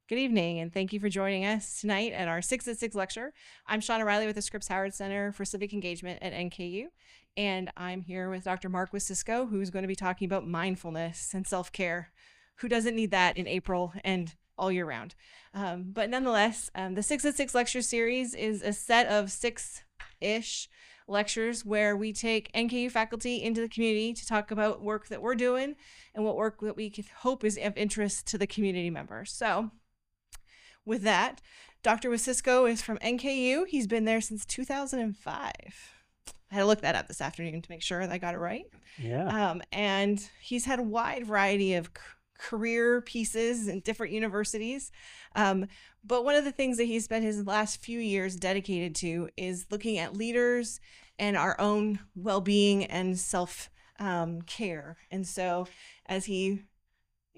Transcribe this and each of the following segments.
Good evening, and thank you for joining us tonight at our 6 at 6 lecture. I'm Shauna Riley with the Scripps Howard Center for Civic Engagement at NKU, and I'm here with Dr. Mark Wasicsko, who's going to be talking about mindfulness and self-care. Who doesn't need that in April and all year round? But nonetheless, the 6 at 6 lecture series is a set of 6-ish lectures where we take NKU faculty into the community to talk about work that we're doing and what work that we hope is of interest to the community members. So with that, Dr. Wasicsko is from NKU. He's been there since 2005. I had to look that up this afternoon to make sure that I got it right. Yeah. And he's had a wide variety of career pieces in different universities. But one of the things that he's spent his last few years dedicated to is looking at leaders and our own well-being and self-care. And so as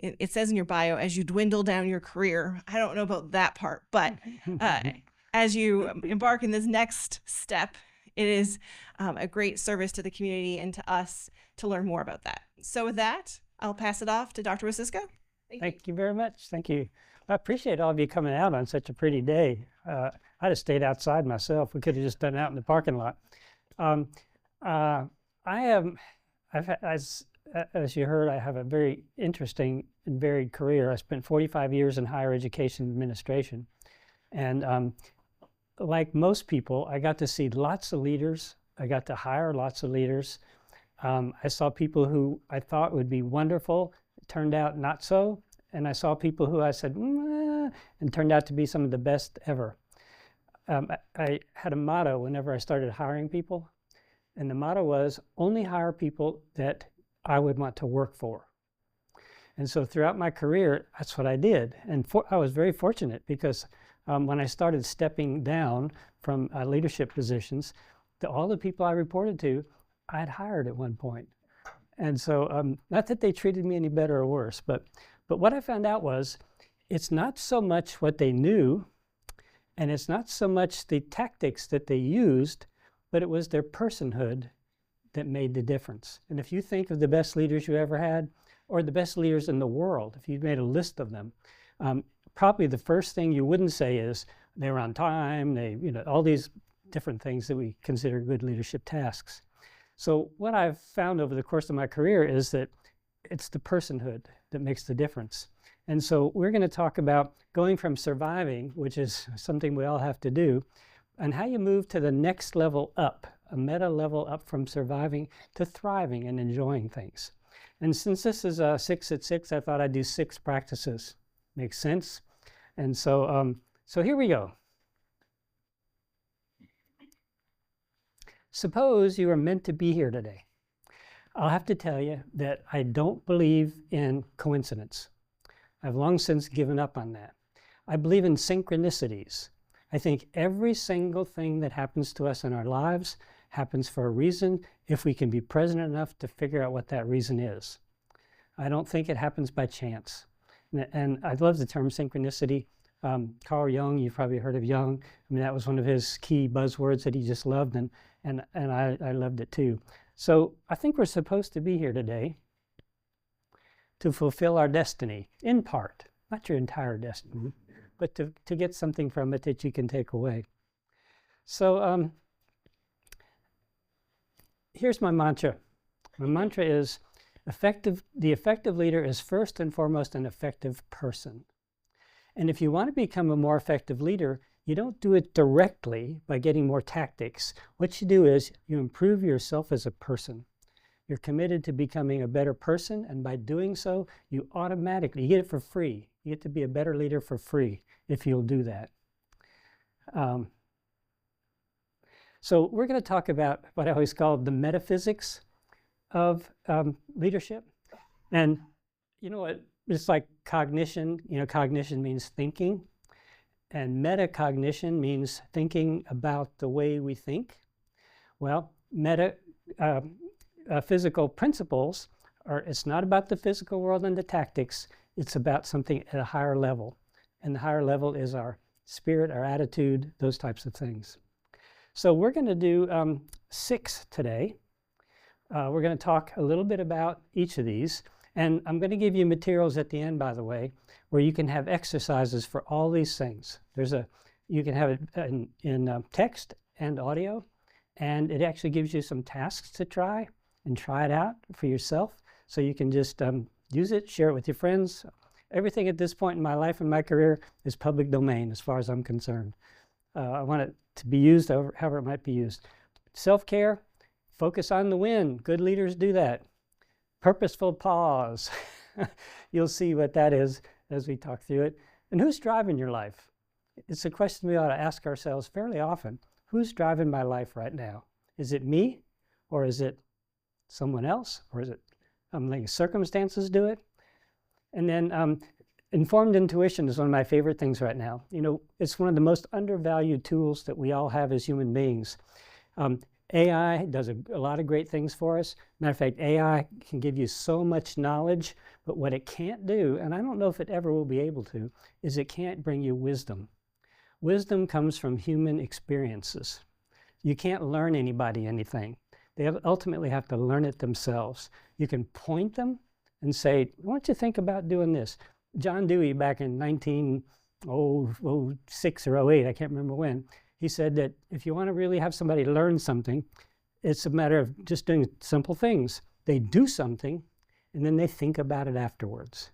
it says in your bio, as you dwindle down your career, I don't know about that part, but as you embark in this next step, it is a great service to the community and to us to learn more about that. So with that, I'll pass it off to Dr. Wasicsko. Thank you very much. Thank you. I appreciate all of you coming out on such a pretty day. I'd have stayed outside myself. We could have just done it out in the parking lot. As you heard, I have a very interesting and varied career. I spent 45 years in higher education administration. And like most people, I got to see lots of leaders. I got to hire lots of leaders. I saw people who I thought would be wonderful, turned out not so. And I saw people who I said, and turned out to be some of the best ever. I had a motto whenever I started hiring people. And the motto was, only hire people that I would want to work for. And so throughout my career, that's what I did. And I was very fortunate because when I started stepping down from leadership positions, all the people I reported to, I'd hired at one point. And so not that they treated me any better or worse, but what I found out was it's not so much what they knew, and it's not so much the tactics that they used, but it was their personhood that made the difference. And if you think of the best leaders you ever had, or the best leaders in the world, if you made a list of them, probably the first thing you wouldn't say is they were on time, all these different things that we consider good leadership tasks. So what I've found over the course of my career is that it's the personhood that makes the difference. And so we're going to talk about going from surviving, which is something we all have to do, and how you move to the next level up, a meta level up from surviving to thriving and enjoying things. And since this is a 6 at 6, I thought I'd do 6 practices. Makes sense? And so, so here we go. Suppose you are meant to be here today. I'll have to tell you that I don't believe in coincidence. I've long since given up on that. I believe in synchronicities. I think every single thing that happens to us in our lives happens for a reason if we can be present enough to figure out what that reason is. I don't think it happens by chance. And I love the term synchronicity. Carl Jung, you've probably heard of Jung. I mean, that was one of his key buzzwords that he just loved, and I loved it too. So I think we're supposed to be here today to fulfill our destiny, in part, not your entire destiny, but to get something from it that you can take away. So here's my mantra. My mantra is, the effective leader is first and foremost an effective person. And if you want to become a more effective leader, you don't do it directly by getting more tactics. What you do is you improve yourself as a person. You're committed to becoming a better person, and by doing so, you automatically, you get it for free. You get to be a better leader for free if you'll do that. So we're going to talk about what I always call the metaphysics of leadership. And you know what? It's like cognition. Cognition means thinking. And metacognition means thinking about the way we think. Well, physical principles it's not about the physical world and the tactics. It's about something at a higher level. And the higher level is our spirit, our attitude, those types of things. So we're going to do 6 today. We're going to talk a little bit about each of these. And I'm going to give you materials at the end, by the way, where you can have exercises for all these things. You can have it in text and audio, and it actually gives you some tasks to try and try it out for yourself. So you can just use it, share it with your friends. Everything at this point in my life and my career is public domain as far as I'm concerned. I want it to be used however it might be used. Self-care, focus on the win. Good leaders do that. Purposeful pause. You'll see what that is as we talk through it. And who's driving your life? It's a question we ought to ask ourselves fairly often. Who's driving my life right now? Is it me, or is it someone else, or is it letting circumstances do it? And then informed intuition is one of my favorite things right now. You know, it's one of the most undervalued tools that we all have as human beings. AI does a lot of great things for us. Matter of fact, AI can give you so much knowledge, but what it can't do, and I don't know if it ever will be able to, is it can't bring you wisdom. Wisdom comes from human experiences. You can't learn anybody anything. They ultimately have to learn it themselves. You can point them and say, why don't you think about doing this? John Dewey, back in 1906 or 08, I can't remember when, he said that if you want to really have somebody learn something, it's a matter of just doing simple things. They do something, and then they think about it afterwards.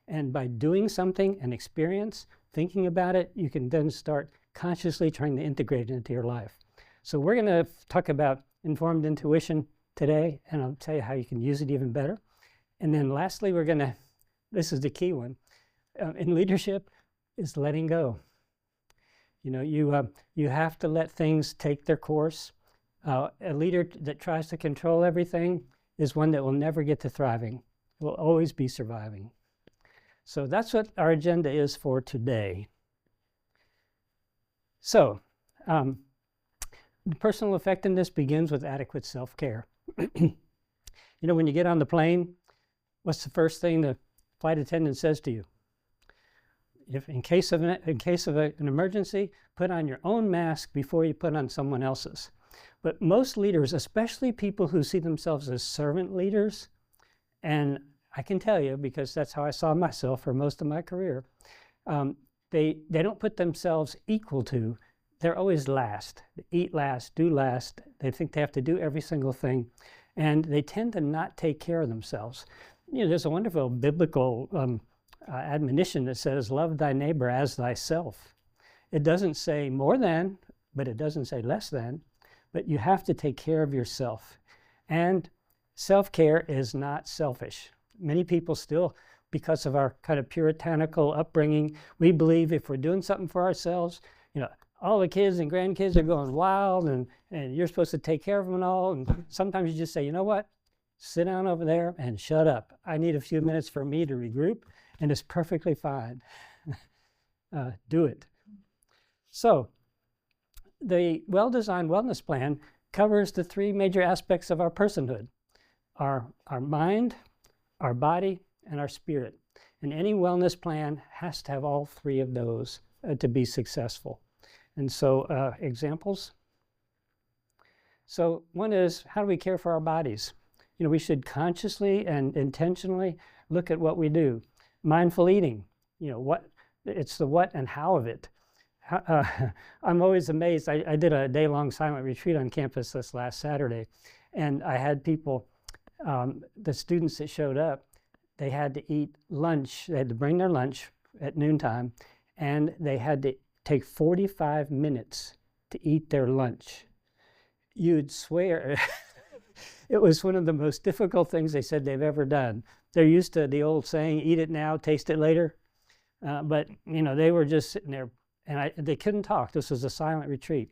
And by doing something, an experience, thinking about it, you can then start consciously trying to integrate it into your life. So we're going to talk about informed intuition today, and I'll tell you how you can use it even better. And then lastly, we're going to, this is the key one, in leadership, is letting go. You know, you have to let things take their course. A leader that tries to control everything is one that will never get to thriving. It will always be surviving. So that's what our agenda is for today. So, personal effectiveness begins with adequate self-care. You know, when you get on the plane, what's the first thing the flight attendant says to you? If in case of an emergency, put on your own mask before you put on someone else's. But most leaders, especially people who see themselves as servant leaders, and I can tell you because that's how I saw myself for most of my career, they don't put themselves equal to. They're always last. They eat last, do last. They think they have to do every single thing, and they tend to not take care of themselves. You know, there's a wonderful biblical admonition that says, love thy neighbor as thyself. It doesn't say more than, but it doesn't say less than, but you have to take care of yourself. And self-care is not selfish. Many people still, because of our kind of puritanical upbringing, we believe if we're doing something for ourselves, you know, all the kids and grandkids are going wild and you're supposed to take care of them and all. And sometimes you just say, you know what? Sit down over there and shut up. I need a few minutes for me to regroup. And it's perfectly fine. Do it. So the well-designed wellness plan covers the three major aspects of our personhood: our mind, our body, and our spirit. And any wellness plan has to have all three of those to be successful. And so examples. So one is, how do we care for our bodies? You know, we should consciously and intentionally look at what we do. Mindful eating, you know, it's the what and how of it. I'm always amazed. I did a day-long silent retreat on campus this last Saturday, and I had people, the students that showed up, they had to eat lunch. They had to bring their lunch at noontime, and they had to take 45 minutes to eat their lunch. You'd swear it was one of the most difficult things they said they've ever done. They're used to the old saying, eat it now, taste it later. But, you know, they were just sitting there, and they couldn't talk. This was a silent retreat.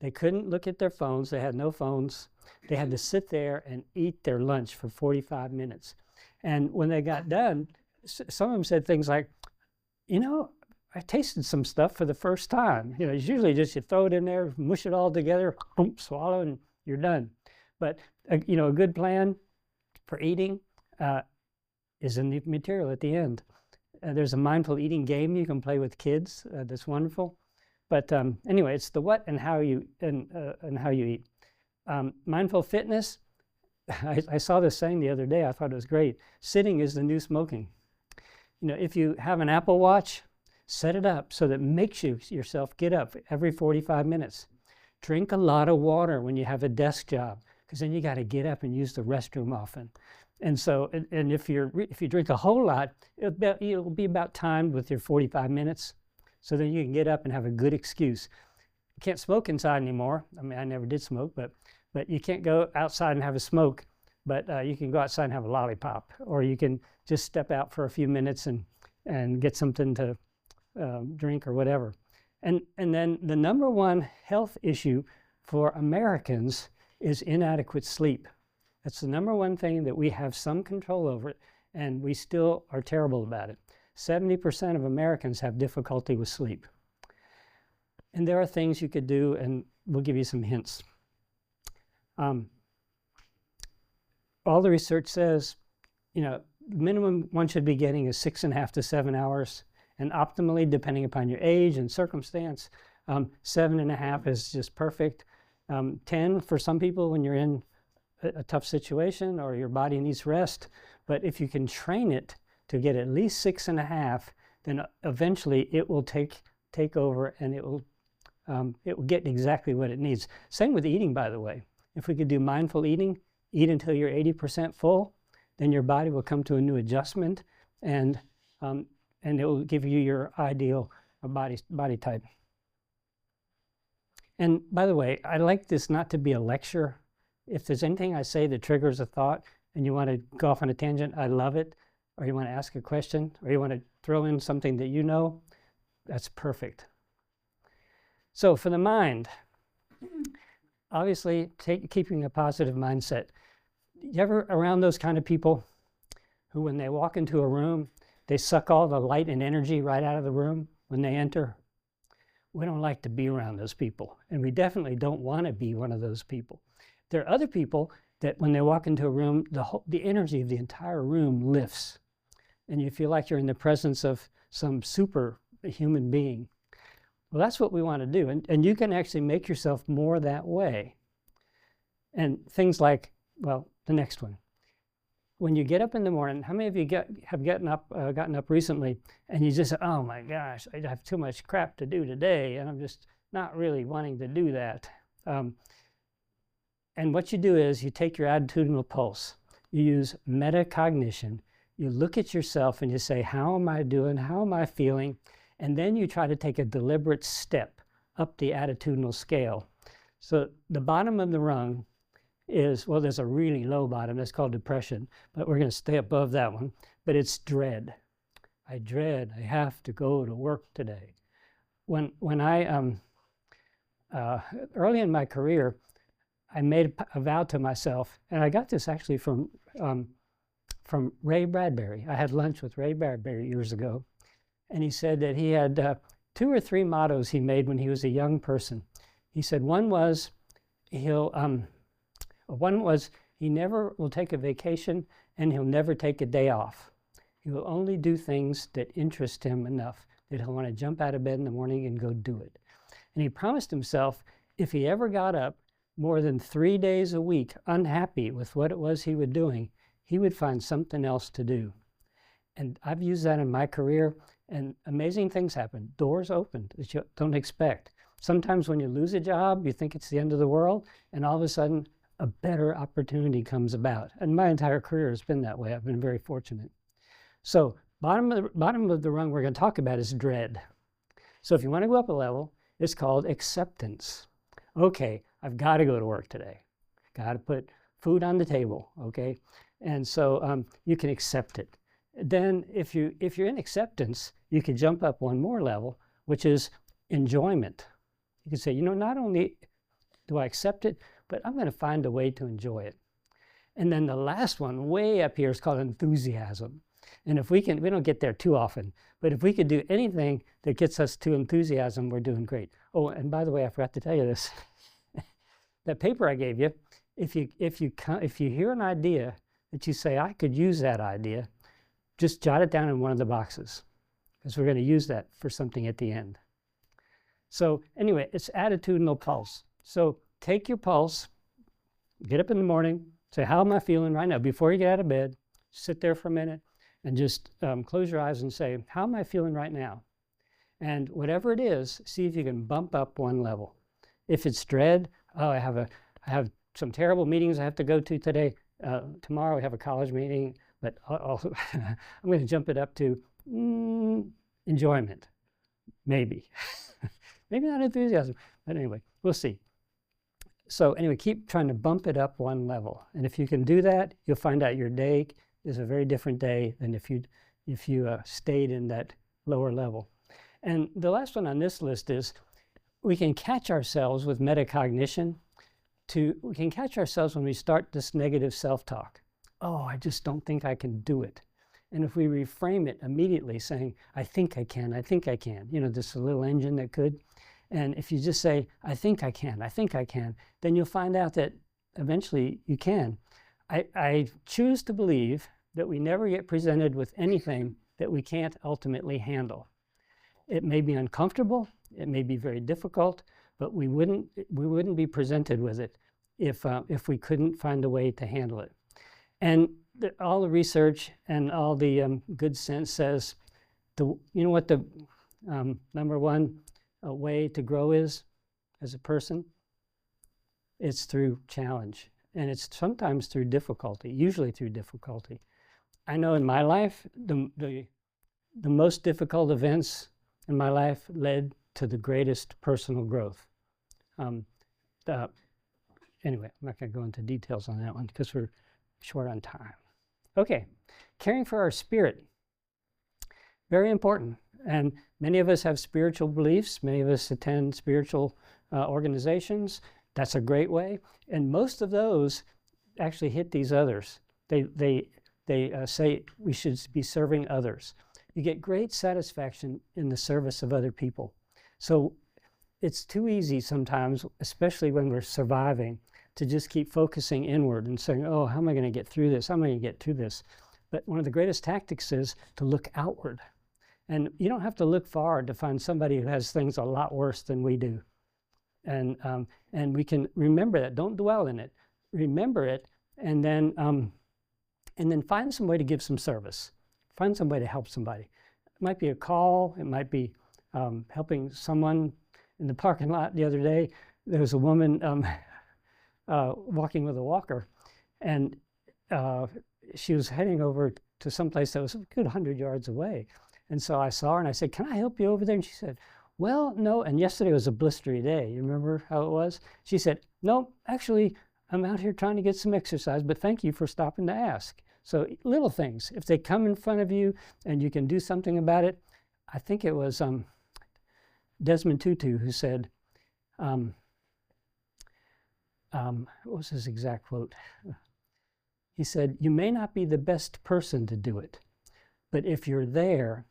They couldn't look at their phones. They had no phones. They had to sit there and eat their lunch for 45 minutes. And when they got done, some of them said things like, you know, I tasted some stuff for the first time. You know, it's usually just you throw it in there, mush it all together, boom, swallow, and you're done. But, you know, a good plan for eating is in the material at the end. There's a mindful eating game you can play with kids. That's wonderful. But anyway, it's the what and how you eat. Mindful fitness, I saw this saying the other day. I thought it was great. Sitting is the new smoking. You know, if you have an Apple Watch, set it up so that it makes yourself get up every 45 minutes. Drink a lot of water when you have a desk job, because then you got to get up and use the restroom often. And so, and if you drink a whole lot, it'll be about timed with your 45 minutes. So then you can get up and have a good excuse. You can't smoke inside anymore. I mean, I never did smoke, but you can't go outside and have a smoke. But you can go outside and have a lollipop, or you can just step out for a few minutes and get something to drink or whatever. And then the number one health issue for Americans is inadequate sleep. That's the number one thing that we have some control over, and we still are terrible about it. 70% of Americans have difficulty with sleep. And there are things you could do, and we'll give you some hints. All the research says, you know, minimum one should be getting is 6.5 to 7 hours, and optimally, depending upon your age and circumstance, 7.5 is just perfect. 10 for some people when you're in a tough situation or your body needs rest. But if you can train it to get at least 6.5, then eventually it will take over, and it will get exactly what it needs. Same with eating, by the way. If we could do mindful eating, eat until you're 80% full, then your body will come to a new adjustment, and it will give you your ideal body type. And by the way, I like this not to be a lecture. If there's anything I say that triggers a thought and you want to go off on a tangent, I love it. Or you want to ask a question, or you want to throw in something that you know, that's perfect. So for the mind, obviously keeping a positive mindset. You ever around those kind of people who, when they walk into a room, they suck all the light and energy right out of the room when they enter? We don't like to be around those people, and we definitely don't want to be one of those people. There are other people that when they walk into a room, the energy of the entire room lifts, and you feel like you're in the presence of some super human being. Well, that's what we want to do, and you can actually make yourself more that way. And things like, well, the next one. When you get up in the morning, how many of you have gotten up recently and you just say, oh my gosh, I have too much crap to do today, and I'm just not really wanting to do that. And what you do is you take your attitudinal pulse. You use metacognition. You look at yourself and you say, how am I doing? How am I feeling? And then you try to take a deliberate step up the attitudinal scale. So the bottom of the rung is, well, there's a really low bottom, that's called depression, but we're going to stay above that one. But it's dread. I dread, I have to go to work today. When I, early in my career, I made a vow to myself, and I got this actually from Ray Bradbury. I had lunch with Ray Bradbury years ago, and he said that he had 2 or 3 mottos he made when he was a young person. He said one was he never will take a vacation, and he'll never take a day off. He will only do things that interest him enough that he'll want to jump out of bed in the morning and go do it. And he promised himself if he ever got up more than 3 days a week unhappy with what it was he was doing, he would find something else to do. And I've used that in my career, and amazing things happen. Doors open that you don't expect. Sometimes when you lose a job, you think it's the end of the world, and all of a sudden, a better opportunity comes about. And my entire career has been that way. I've been very fortunate. So bottom of the rung we're going to talk about is dread. So if you want to go up a level, it's called acceptance. Okay, I've got to go to work today. Got to put food on the table, okay? And so you can accept it. Then if you're in acceptance, you can jump up one more level, which is enjoyment. You can say, you know, not only do I accept it, but I'm going to find a way to enjoy it. And then the last one, way up here, is called enthusiasm. And if we don't get there too often, but if we could do anything that gets us to enthusiasm, we're doing great. Oh, and by the way, I forgot to tell you this. That paper I gave you, if you hear an idea that you say, I could use that idea, just jot it down in one of the boxes, because we're going to use that for something at the end. So anyway, it's attitudinal pulse. So take your pulse, get up in the morning, Say, how am I feeling right now? Before you get out of bed, sit there for a minute and just close your eyes and say, how am I feeling right now? And whatever it is, see if you can bump up one level. If it's dread, oh, I have some terrible meetings I have to go to today. Tomorrow we have a college meeting, but I'm going to jump it up to enjoyment, maybe. Maybe not enthusiasm, but anyway, we'll see. So anyway, keep trying to bump it up one level. And if you can do that, you'll find out your day is a very different day than if you stayed in that lower level. And the last one on this list is we can catch ourselves with metacognition. We can catch ourselves when we start this negative self-talk. Oh, I just don't think I can do it. And if we reframe it immediately saying, I think I can, you know, this little engine that could. And if you just say, I think I can, then you'll find out that eventually you can. I choose to believe that we never get presented with anything that we can't ultimately handle. It may be uncomfortable, it may be very difficult, but we wouldn't be presented with it if we couldn't find a way to handle it. And all the research and all the good sense says, you know what the number one way to grow is as a person? It's through challenge. And it's sometimes through difficulty, usually through difficulty. I know in my life, the most difficult events in my life led to the greatest personal growth. Anyway, I'm not going to go into details on that one because we're short on time. Okay, caring for our spirit. Very important. And many of us have spiritual beliefs. Many of us attend spiritual organizations. That's a great way. And most of those actually hit these others. They say we should be serving others. You get great satisfaction in the service of other people. So it's too easy sometimes, especially when we're surviving, to just keep focusing inward and saying, oh, how am I going to get through this? How am I going to get through this? But one of the greatest tactics is to look outward. And you don't have to look far to find somebody who has things a lot worse than we do. And we can remember that. Don't dwell in it. Remember it, and then find some way to give some service. Find some way to help somebody. It might be a call. It might be helping someone in the parking lot the other day. There was a woman walking with a walker, and she was heading over to some place that was a good 100 yards away. And so I saw her and I said, can I help you over there? And she said, well, no. And yesterday was a blistery day. You remember how it was? She said, no, actually, I'm out here trying to get some exercise, but thank you for stopping to ask. So little things, if they come in front of you and you can do something about it. I think it was Desmond Tutu who said, what was his exact quote? He said, you may not be the best person to do it, but if you're there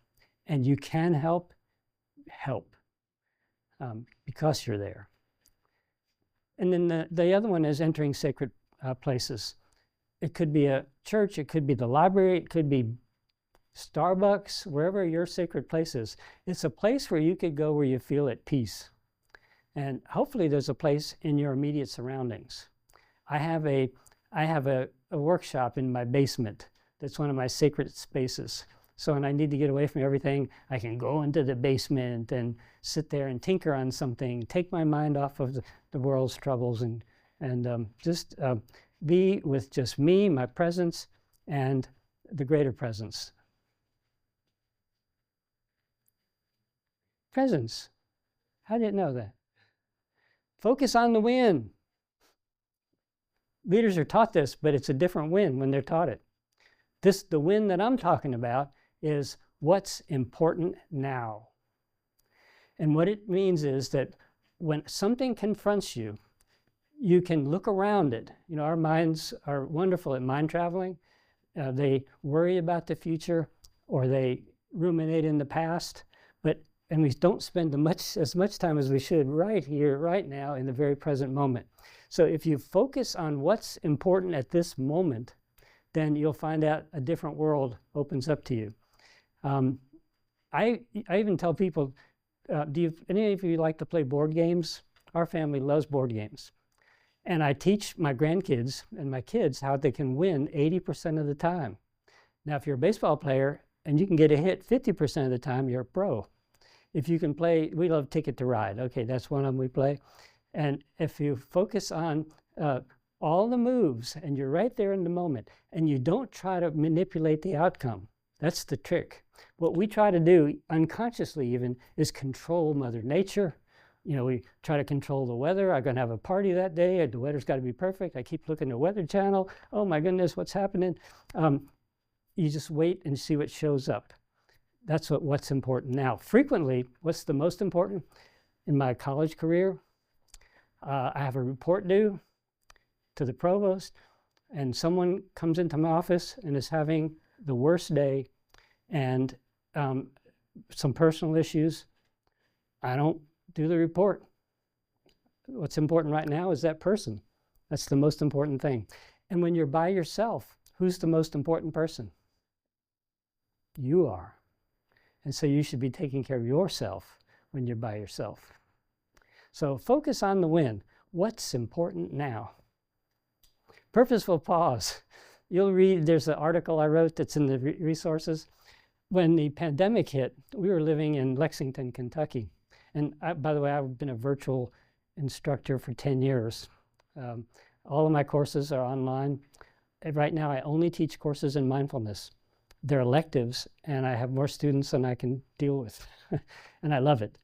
and you can help, help, because you're there. And then the other one is entering sacred places. It could be a church, it could be the library, it could be Starbucks, wherever your sacred place is. It's a place where you could go where you feel at peace. And hopefully there's a place in your immediate surroundings. I have a workshop in my basement that's one of my sacred spaces. So when I need to get away from everything, I can go into the basement and sit there and tinker on something, take my mind off of the world's troubles, and just be with just me, my presence, and the greater presence. Presence. How did it know that? Focus on the win. Leaders are taught this, but it's a different win when they're taught it. The win that I'm talking about is what's important now. And what it means is that when something confronts you, you can look around it. You know, our minds are wonderful at mind traveling. They worry about the future or they ruminate in the past, and we don't spend as much time as we should right here, right now, in the very present moment. So if you focus on what's important at this moment, then you'll find out a different world opens up to you. I even tell people, any of you like to play board games? Our family loves board games. And I teach my grandkids and my kids how they can win 80% of the time. Now, if you're a baseball player and you can get a hit 50% of the time, you're a pro. If you can play, we love Ticket to Ride. Okay, that's one of them we play. And if you focus on all the moves and you're right there in the moment and you don't try to manipulate the outcome, that's the trick. What we try to do, unconsciously even, is control Mother Nature. You know, we try to control the weather. I'm going to have a party that day. The weather's got to be perfect. I keep looking at the Weather Channel. Oh my goodness, what's happening? You just wait and see what shows up. That's what's important. Now, frequently, what's the most important? In my college career, I have a report due to the provost, and someone comes into my office and is having the worst day and some personal issues. I don't do the report. What's important right now is that person. That's the most important thing. And when you're by yourself, who's the most important person? You are. And so you should be taking care of yourself when you're by yourself. So focus on the win. What's important now? Purposeful pause. You'll read, there's an article I wrote that's in the resources. When the pandemic hit, we were living in Lexington, Kentucky. And by the way, I've been a virtual instructor for 10 years. All of my courses are online. Right now, I only teach courses in mindfulness. They're electives, and I have more students than I can deal with. And I love it.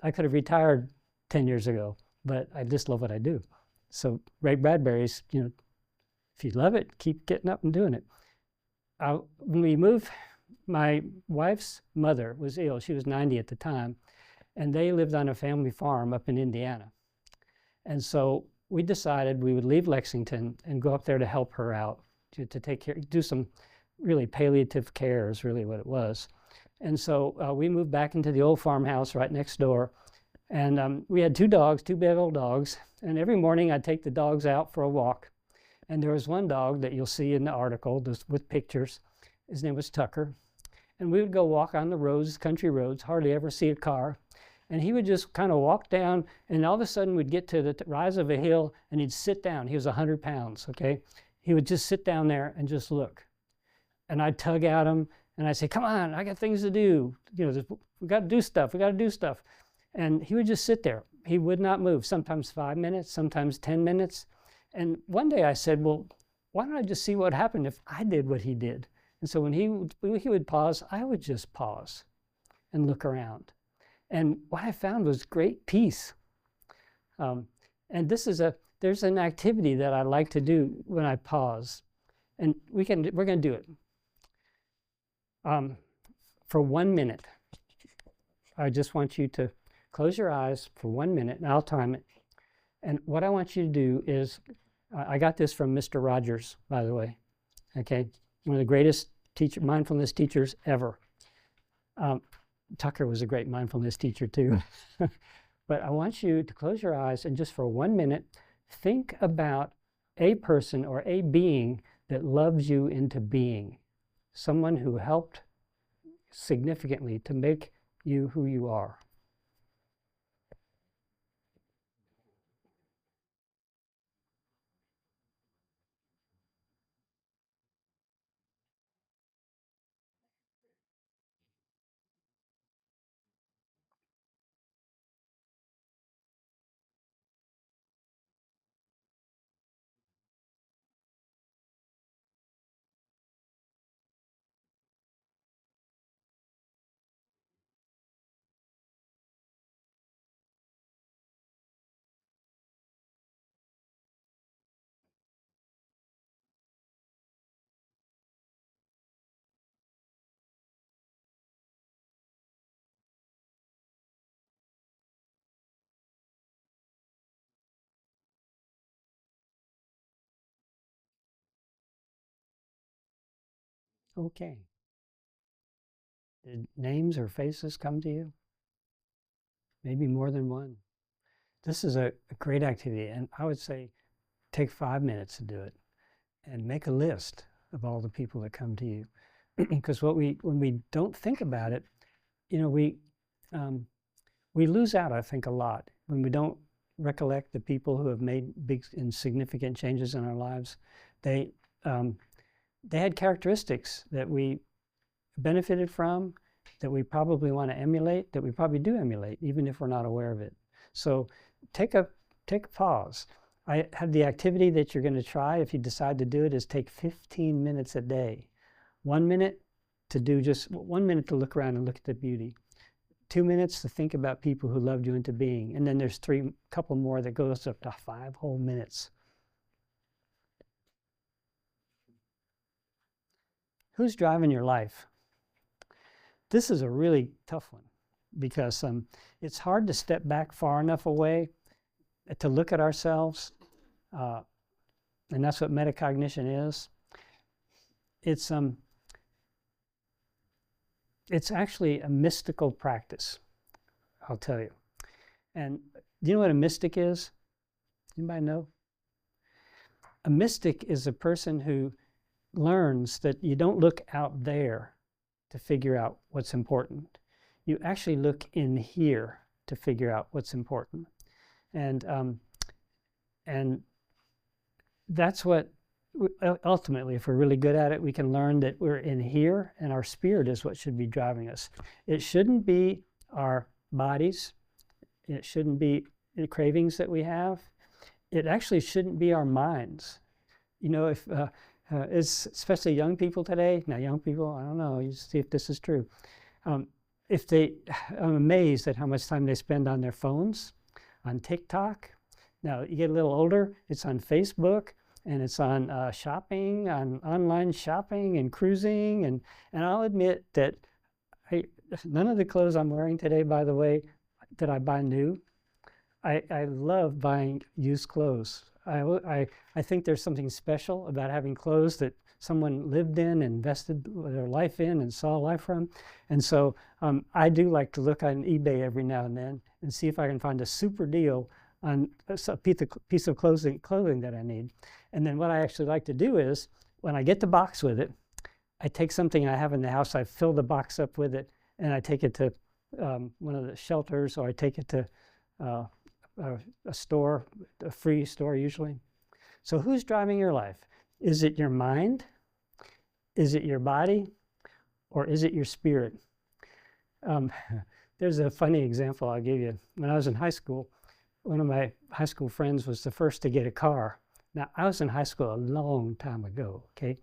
I could have retired 10 years ago, but I just love what I do. So Ray Bradbury's, you know, if you love it, keep getting up and doing it. When we moved, my wife's mother was ill. She was 90 at the time, and they lived on a family farm up in Indiana. And so we decided we would leave Lexington and go up there to help her out, to take care, do some really palliative care is really what it was. And so we moved back into the old farmhouse right next door. And we had two dogs, two big old dogs. And every morning I'd take the dogs out for a walk. And there was one dog that you'll see in the article with pictures. His name was Tucker. And we would go walk on the roads, country roads, hardly ever see a car. And he would just kind of walk down, and all of a sudden we'd get to the rise of a hill, and he'd sit down. He was 100 pounds, okay? He would just sit down there and just look. And I'd tug at him, and I'd say, come on, I got things to do. You know, we got to do stuff, we got to do stuff. And he would just sit there. He would not move, sometimes 5 minutes, sometimes 10 minutes. And one day I said, well, why don't I just see what happened if I did what he did? And so when he would pause, I would just pause and look around. And what I found was great peace. And there's an activity that I like to do when I pause. And we're going to do it. For 1 minute, I just want you to close your eyes for 1 minute, and I'll time it. And what I want you to do is, I got this from Mr. Rogers, by the way, okay? One of the greatest mindfulness teachers ever. Tucker was a great mindfulness teacher too. But I want you to close your eyes and just for 1 minute, think about a person or a being that loves you into being. Someone who helped significantly to make you who you are. Okay. Did names or faces come to you? Maybe more than one. This is a great activity, and I would say take 5 minutes to do it and make a list of all the people that come to you. Because when we don't think about it, you know, we lose out, I think, a lot when we don't recollect the people who have made big and significant changes in our lives, they had characteristics that we benefited from, that we probably want to emulate, that we probably do emulate, even if we're not aware of it. So take a pause. I have the activity that you're going to try, if you decide to do it, is take 15 minutes a day. 1 minute to do just 1 minute to look around and look at the beauty. 2 minutes to think about people who loved you into being. And then there's couple more that goes up to 5 whole minutes. Who's driving your life? This is a really tough one because it's hard to step back far enough away to look at ourselves. And that's what metacognition is. It's actually a mystical practice, I'll tell you. And do you know what a mystic is? Anybody know? A mystic is a person who learns that you don't look out there to figure out what's important. You actually look in here to figure out what's important. And that's what, ultimately, if we're really good at it, we can learn that we're in here, and our spirit is what should be driving us. It shouldn't be our bodies. It shouldn't be the cravings that we have. It actually shouldn't be our minds. You know, if it's especially young people today. Now, young people, I don't know. You see if this is true. I'm amazed at how much time they spend on their phones, on TikTok. Now, you get a little older, it's on Facebook, and it's on shopping, on online shopping and cruising. And I'll admit that none of the clothes I'm wearing today, by the way, that I buy new. I love buying used clothes. I think there's something special about having clothes that someone lived in, invested their life in, and saw life from. And so I do like to look on eBay every now and then and see if I can find a super deal on a piece of clothing that I need. And then what I actually like to do is, when I get the box with it, I take something I have in the house, I fill the box up with it, and I take it to one of the shelters, or I take it to a store, a free store usually. So who's driving your life? Is it your mind? Is it your body? Or is it your spirit? There's a funny example I'll give you. When I was in high school, one of my high school friends was the first to get a car. Now, I was in high school a long time ago, okay?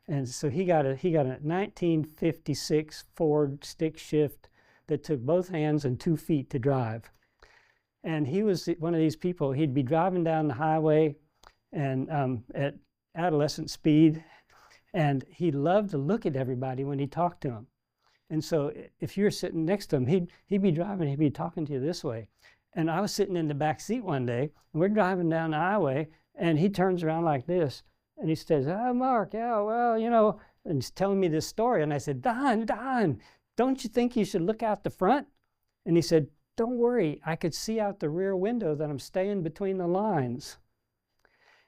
And so he got a 1956 Ford stick shift that took both hands and 2 feet to drive. And he was one of these people, he'd be driving down the highway and at adolescent speed, and he loved to look at everybody when he talked to them. And so if you were sitting next to him, he'd be driving, he'd be talking to you this way. And I was sitting in the back seat one day, and we're driving down the highway, and he turns around like this, and he says, "Oh, Mark, yeah, well, you know," and he's telling me this story. And I said, Don, don't you think you should look out the front? And he said, "Don't worry, I could see out the rear window that I'm staying between the lines."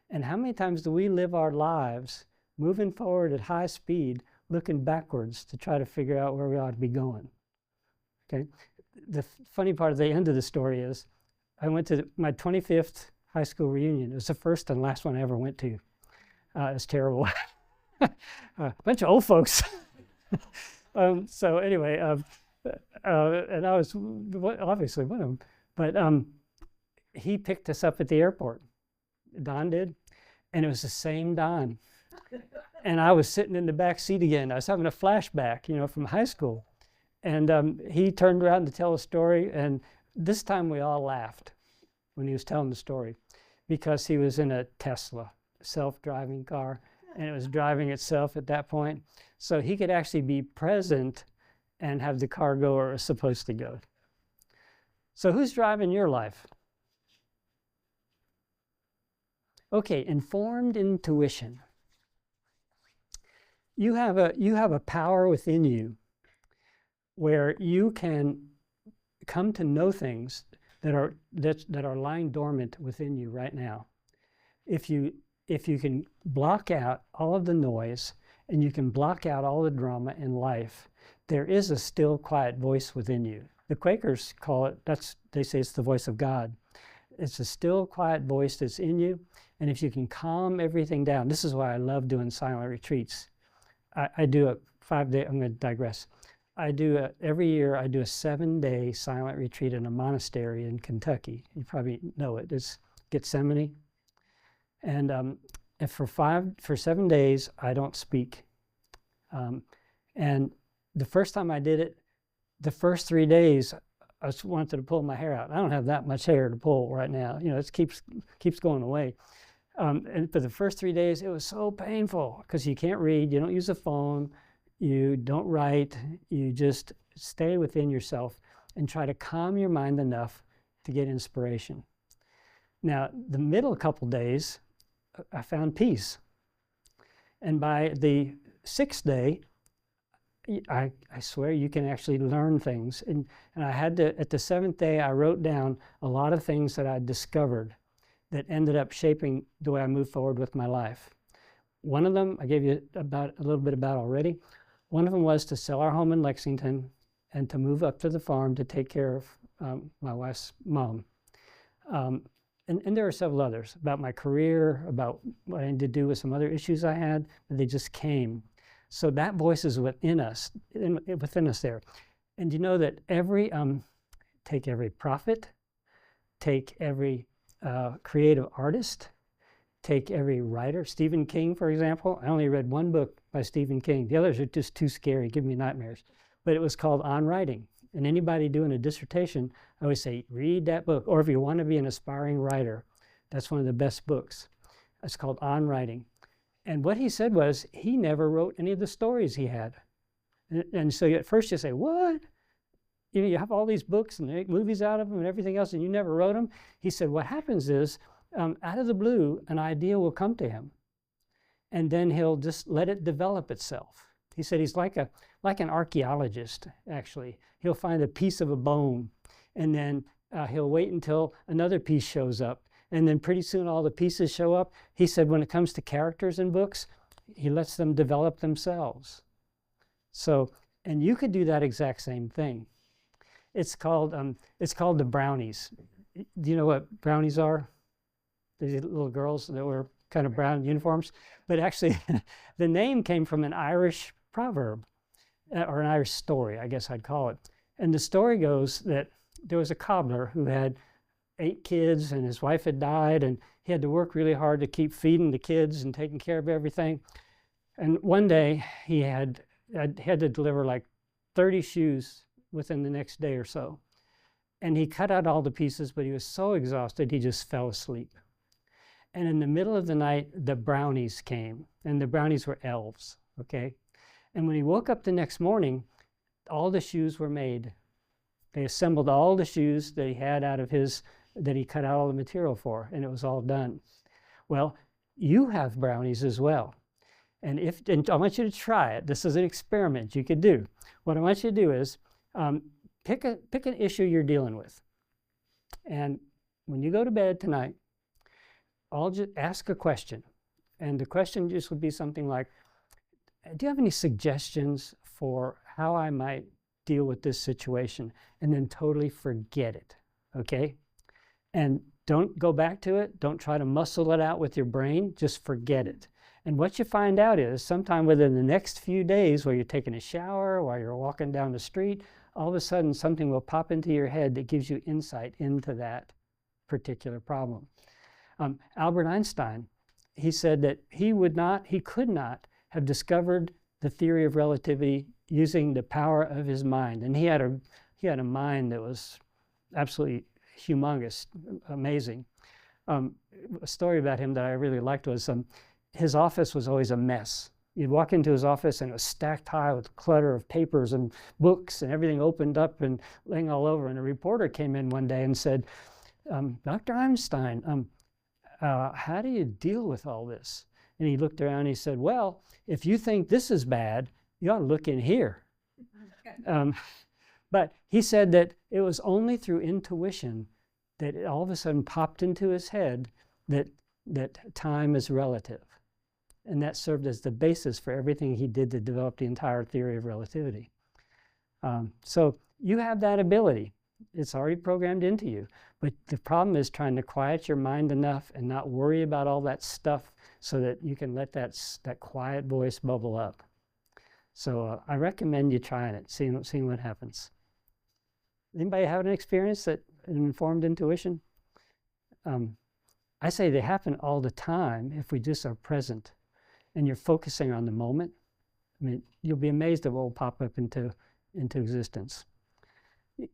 And how many times do we live our lives moving forward at high speed, looking backwards to try to figure out where we ought to be going? Okay. The funny part of the end of the story is I went to my 25th high school reunion. It was the first and last one I ever went to. It was terrible. A bunch of old folks. So anyway, and I was obviously one of them. But he picked us up at the airport. Don did. And it was the same Don. And I was sitting in the back seat again. I was having a flashback, you know, from high school. And he turned around to tell a story. And this time we all laughed when he was telling the story, because he was in a Tesla, self-driving car, and it was driving itself at that point. So he could actually be present and have the car go where it was supposed to go. So who's driving your life? Okay, informed intuition. You have a power within you where you can come to know things that are lying dormant within you right now. If you can block out all of the noise and you can block out all the drama in life, there is a still, quiet voice within you. The Quakers call it, they say it's the voice of God. it's a still, quiet voice that's in you. And if you can calm everything down, this is why I love doing silent retreats. I do a 5-day, I'm going to digress. Every year I do a 7-day silent retreat in a monastery in Kentucky. You probably know it. It's Gethsemane. And for 7 days, I don't speak. And the first time I did it, the first 3 days, I just wanted to pull my hair out. I don't have that much hair to pull right now. You know, it keeps going away. And for the first 3 days, it was so painful because you can't read, you don't use a phone, you don't write, you just stay within yourself and try to calm your mind enough to get inspiration. Now, the middle couple days, I found peace. And by the 6th day, I swear you can actually learn things. And I had to, at the 7th day, I wrote down a lot of things that I discovered that ended up shaping the way I moved forward with my life. One of them, I gave you a little bit about already. One of them was to sell our home in Lexington and to move up to the farm to take care of my wife's mom. And there are several others about my career, about what I need to do with some other issues I had, but they just came. So that voice is within us there. And you know that take every prophet, take every creative artist, take every writer. Stephen King, for example. I only read one book by Stephen King. The others are just too scary, give me nightmares. But it was called On Writing. And anybody doing a dissertation, I always say, read that book. Or if you want to be an aspiring writer, that's one of the best books. It's called On Writing. And what he said was, he never wrote any of the stories he had. And so at first you say, what? You know, you have all these books and they make movies out of them and everything else, and you never wrote them. He said, what happens is, out of the blue, an idea will come to him. And then he'll just let it develop itself. He said he's like an archaeologist, actually. He'll find a piece of a bone, and then he'll wait until another piece shows up. And then pretty soon all the pieces show up. He said when it comes to characters in books, he lets them develop themselves. So, and you could do that exact same thing. It's called the brownies. Do you know what brownies are? These little girls that wear kind of brown uniforms. But actually, the name came from an Irish proverb, or an Irish story, I guess I'd call it. And the story goes that there was a cobbler who had 8 kids, and his wife had died, and he had to work really hard to keep feeding the kids and taking care of everything. And one day, he had to deliver like 30 shoes within the next day or so. And he cut out all the pieces, but he was so exhausted, he just fell asleep. And in the middle of the night, the brownies came, and the brownies were elves, okay? And when he woke up the next morning, all the shoes were made. They assembled all the shoes that he had that he cut out all the material for, and it was all done. Well, you have brownies as well. And I want you to try it. This is an experiment you could do. What I want you to do is pick an issue you're dealing with. And when you go to bed tonight, I'll just ask a question. And the question just would be something like, do you have any suggestions for how I might deal with this situation? And then totally forget it, okay? And don't go back to it. Don't try to muscle it out with your brain. Just forget it. And what you find out is sometime within the next few days, while you're taking a shower, while you're walking down the street, all of a sudden something will pop into your head that gives you insight into that particular problem. Albert Einstein, he said that he could not have discovered the theory of relativity using the power of his mind. And he had a mind that was absolutely humongous, amazing. A story about him that I really liked was his office was always a mess. You'd walk into his office and it was stacked high with clutter of papers and books and everything opened up and laying all over. And a reporter came in one day and said, Dr. Einstein, how do you deal with all this? And he looked around and he said, well, if you think this is bad, you ought to look in here. But he said that it was only through intuition that it all of a sudden popped into his head that time is relative. And that served as the basis for everything he did to develop the entire theory of relativity. So you have that ability. It's already programmed into you. But the problem is trying to quiet your mind enough and not worry about all that stuff so that you can let that quiet voice bubble up. So I recommend you trying it, seeing what happens. Anybody have an experience that informed intuition? I say they happen all the time if we just are present and you're focusing on the moment. I mean, you'll be amazed at what will pop up into existence.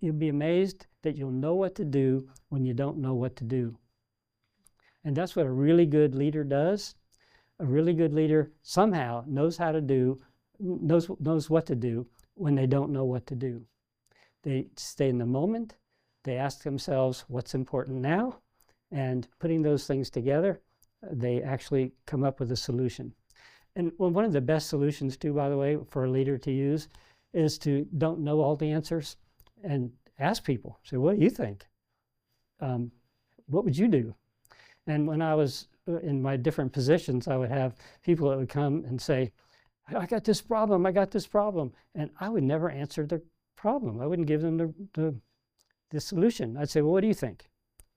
You'll be amazed that you'll know what to do when you don't know what to do. And that's what a really good leader does. A really good leader somehow knows how to do, knows what to do when they don't know what to do. They stay in the moment. They ask themselves what's important now, and putting those things together, they actually come up with a solution. And one of the best solutions too, by the way, for a leader to use is to don't know all the answers and ask people. Say, what do you think? What would you do? And when I was in my different positions, I would have people that would come and say, I got this problem, and I would never answer the problem. I wouldn't give them the solution. I'd say, well, what do you think?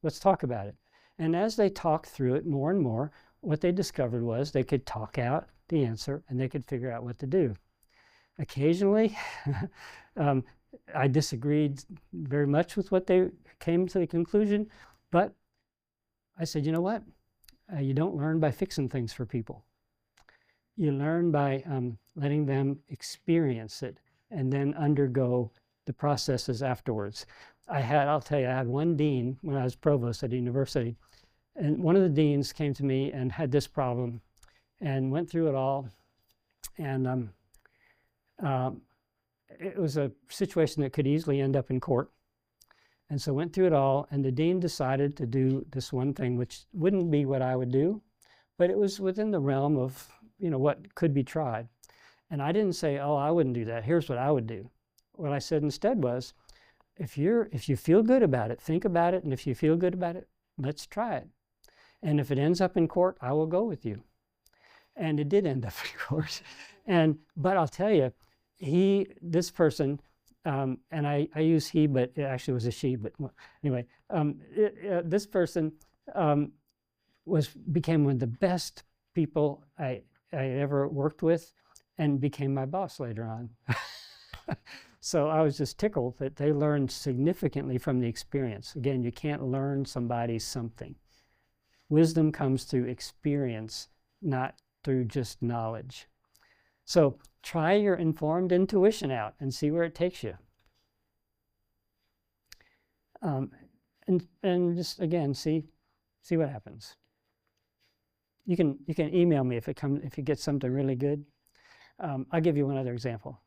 Let's talk about it. And as they talked through it more and more, what they discovered was they could talk out the answer and they could figure out what to do. Occasionally, I disagreed very much with what they came to the conclusion, but I said, you know what? You don't learn by fixing things for people. You learn by letting them experience it and then undergo the processes afterwards. I'll tell you, I had one dean when I was provost at a university, and one of the deans came to me and had this problem and went through it all. And it was a situation that could easily end up in court. And so went through it all, and the dean decided to do this one thing, which wouldn't be what I would do, but it was within the realm of, what could be tried. And I didn't say, oh, I wouldn't do that. Here's what I would do. What I said instead was, if you feel good about it, think about it, and if you feel good about it, let's try it. And if it ends up in court, I will go with you. And it did end up in court. But I'll tell you, this person, and I use he, but it actually was a she, but anyway, this person became one of the best people I ever worked with and became my boss later on. So I was just tickled that they learned significantly from the experience. Again, you can't learn somebody something. Wisdom comes through experience, not through just knowledge. So try your informed intuition out and see where it takes you. And just again, see what happens. You can email me if you get something really good. I'll give you one other example.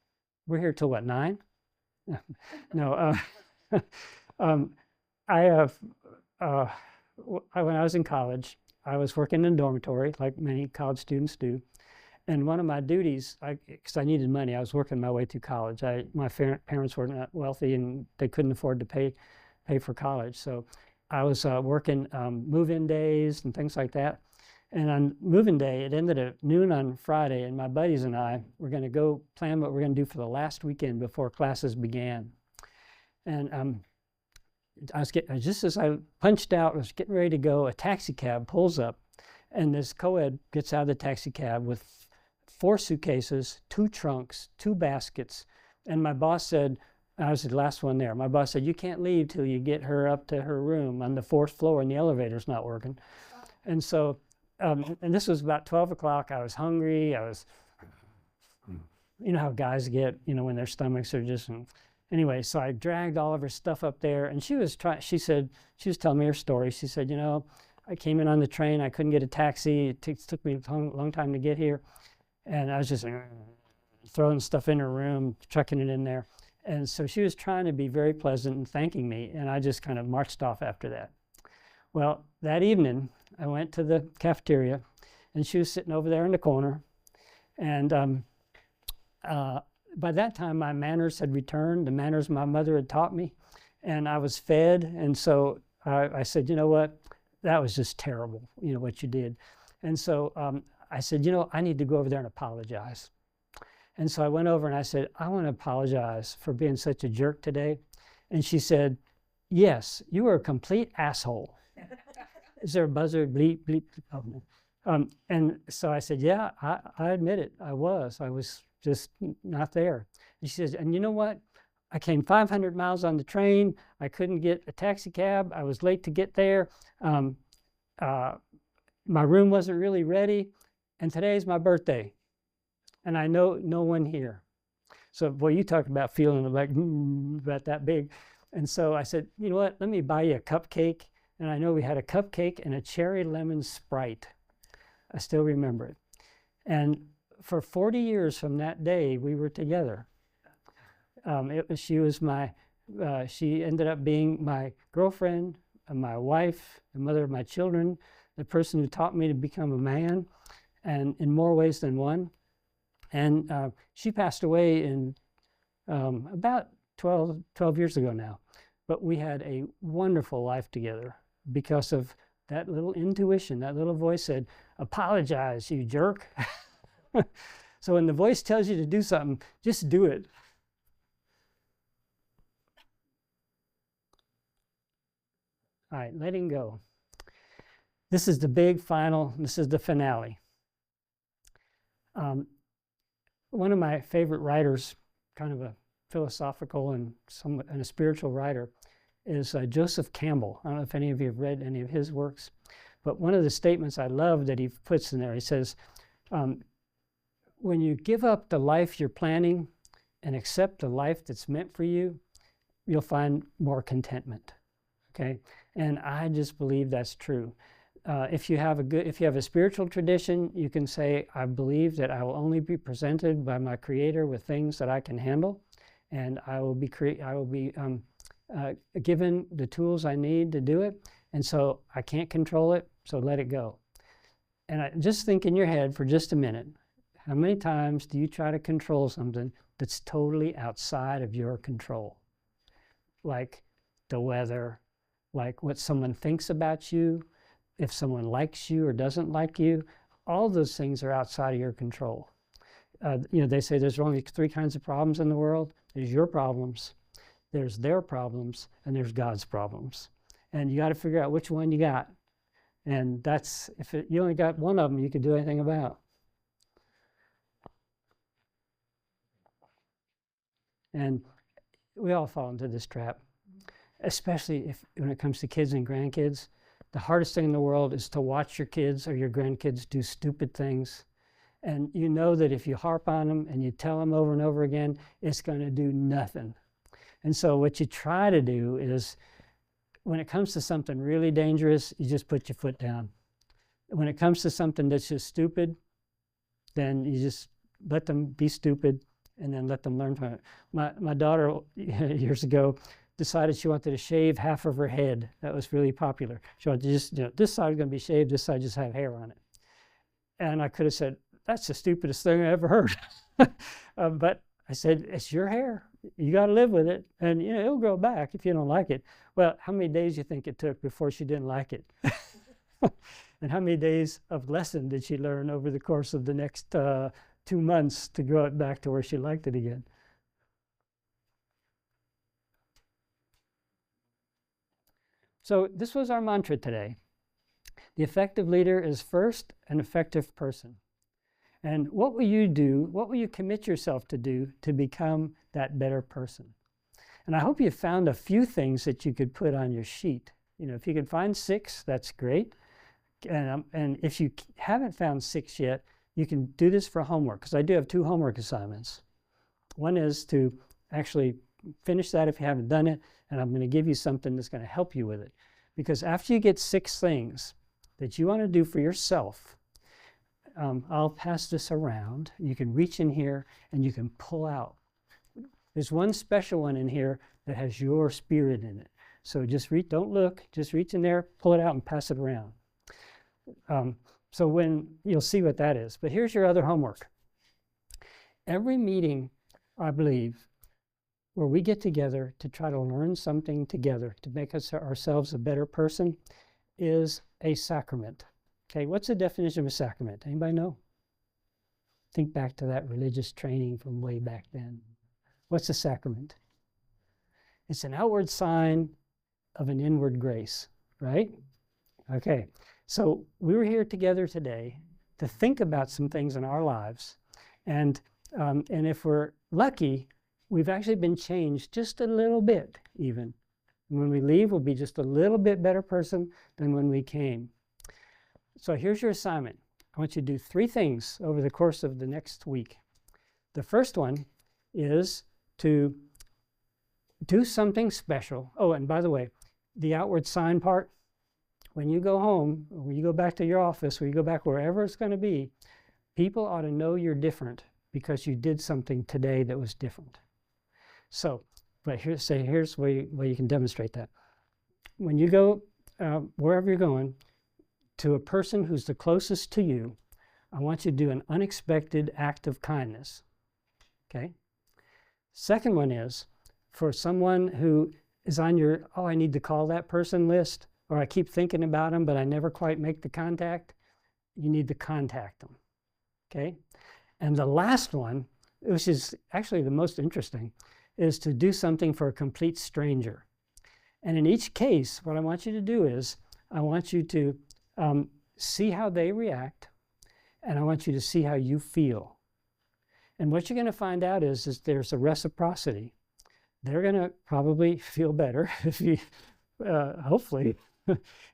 We're here till what, 9? No. When I was in college, I was working in a dormitory like many college students do. And one of my duties, because I needed money, I was working my way through college. My parents were not wealthy and they couldn't afford to pay for college. So I was working move-in days and things like that. And on move-in day, it ended at noon on Friday, and my buddies and I were going to go plan what we're going to do for the last weekend before classes began. And just as I punched out, was getting ready to go, a taxi cab pulls up, and this co-ed gets out of the taxi cab with 4 suitcases, 2 trunks, 2 baskets. And my boss said, I was the last one there, my boss said, you can't leave till you get her up to her room on the 4th floor and the elevator's not working. And so, and this was about 12 o'clock, I was hungry, you know how guys get, when their stomachs are just, anyway, so I dragged all of her stuff up there, and she was telling me her story. She said, I came in on the train, I couldn't get a taxi, it took me a long time to get here, and I was just throwing stuff in her room, chucking it in there. And so she was trying to be very pleasant and thanking me, and I just kind of marched off after that. Well, that evening, I went to the cafeteria, and she was sitting over there in the corner, and by that time, my manners had returned, the manners my mother had taught me, and I was fed, and so I said, you know what, that was just terrible, what you did. And so I said, I need to go over there and apologize. And so I went over and I said, I want to apologize for being such a jerk today. And she said, yes, you were a complete asshole. Is there a buzzer? Bleep, bleep. Oh, no. And so I said, yeah, I admit it. I was just not there. And she says, and you know what? I came 500 miles on the train. I couldn't get a taxi cab. I was late to get there. My room wasn't really ready. And today's my birthday. And I know no one here. So, boy, you talk about feeling like about that big. And so I said, you know what? Let me buy you a cupcake. And I know we had a cupcake and a cherry lemon Sprite. I still remember it. And for 40 years from that day, we were together. She ended up being my girlfriend, my wife, the mother of my children, the person who taught me to become a man, and in more ways than one. And she passed away in about 12 years ago now. But we had a wonderful life together because of that little intuition. That little voice said, apologize, you jerk. So when the voice tells you to do something, just do it. All right, letting go. This is the big final, this is the finale. One of my favorite writers, kind of a philosophical and a spiritual writer, is Joseph Campbell. I don't know if any of you have read any of his works, but one of the statements I love that he puts in there, he says, when you give up the life you're planning and accept the life that's meant for you, you'll find more contentment. Okay, and I just believe that's true. If you have a spiritual tradition, you can say, I believe that I will only be presented by my Creator with things that I can handle, and I will be given the tools I need to do it, and so I can't control it, so let it go. And just think in your head for just a minute, how many times do you try to control something that's totally outside of your control? Like the weather, like what someone thinks about you, if someone likes you or doesn't like you, all those things are outside of your control. They say there's only 3 kinds of problems in the world. There's your problems, there's their problems, and there's God's problems. And you got to figure out which one you got. And that's, you only got one of them you can do anything about. And we all fall into this trap, especially when it comes to kids and grandkids. The hardest thing in the world is to watch your kids or your grandkids do stupid things. And you know that if you harp on them and you tell them over and over again, it's going to do nothing. And so what you try to do is, when it comes to something really dangerous, you just put your foot down. When it comes to something that's just stupid, then you just let them be stupid and then let them learn from it. My daughter, years ago, decided she wanted to shave half of her head. That was really popular. She wanted to just, this side is going to be shaved, this side just have hair on it. And I could have said, that's the stupidest thing I ever heard. But I said, it's your hair. You got to live with it. And it'll grow back if you don't like it. Well, how many days do you think it took before she didn't like it? And how many days of lesson did she learn over the course of the next 2 months to grow it back to where she liked it again? So this was our mantra today. The effective leader is first an effective person. And what will you do, what will you commit yourself to do to become that better person? And I hope you found a few things that you could put on your sheet. If you could find 6, that's great. And if you haven't found 6 yet, you can do this for homework, because I do have 2 homework assignments. One is to actually finish that if you haven't done it, and I'm going to give you something that's going to help you with it. Because after you get 6 things that you want to do for yourself, I'll pass this around. You can reach in here and you can pull out. There's one special one in here that has your spirit in it. So just don't look, just reach in there, pull it out and pass it around. So when you'll see what that is. But here's your other homework. Every meeting, I believe, where we get together to try to learn something together to make ourselves a better person is a sacrament. Okay, what's the definition of a sacrament? Anybody know? Think back to that religious training from way back then. What's a sacrament? It's an outward sign of an inward grace, right? Okay, so we were here together today to think about some things in our lives, and if we're lucky, we've actually been changed just a little bit even. When we leave, we'll be just a little bit better person than when we came. So here's your assignment. I want you to do 3 things over the course of the next week. The first one is to do something special. Oh, and by the way, the outward sign part, when you go home, when you go back to your office, when you go back wherever it's going to be, people ought to know you're different because you did something today that was different. So, but here's where you can demonstrate that. When you go wherever you're going, to a person who's the closest to you, I want you to do an unexpected act of kindness. Okay? Second one is for someone who is on your, oh, I need to call that person list, or I keep thinking about them, but I never quite make the contact, you need to contact them. Okay? And the last one, which is actually the most interesting, is to do something for a complete stranger. And in each case, what I want you to do is, I want you to see how they react, and I want you to see how you feel. And what you're going to find out is there's a reciprocity. They're going to probably feel better, if you, hopefully.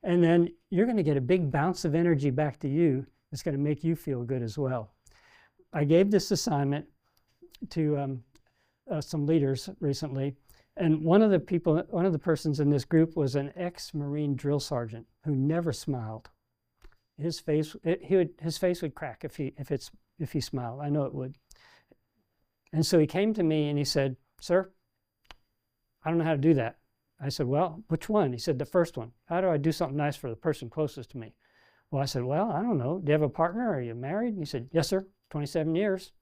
And then you're going to get a big bounce of energy back to you that's going to make you feel good as well. I gave this assignment to some leaders recently, and one of the persons in this group was an ex-Marine drill sergeant who never smiled. His face would crack if he smiled. I know it would. And so he came to me and he said, "Sir, I don't know how to do that." I said, "Well, which one?" He said, "The first one. How do I do something nice for the person closest to me?" Well, I said, "Well, I don't know. Do you have a partner? Are you married?" He said, "Yes, sir, 27 years.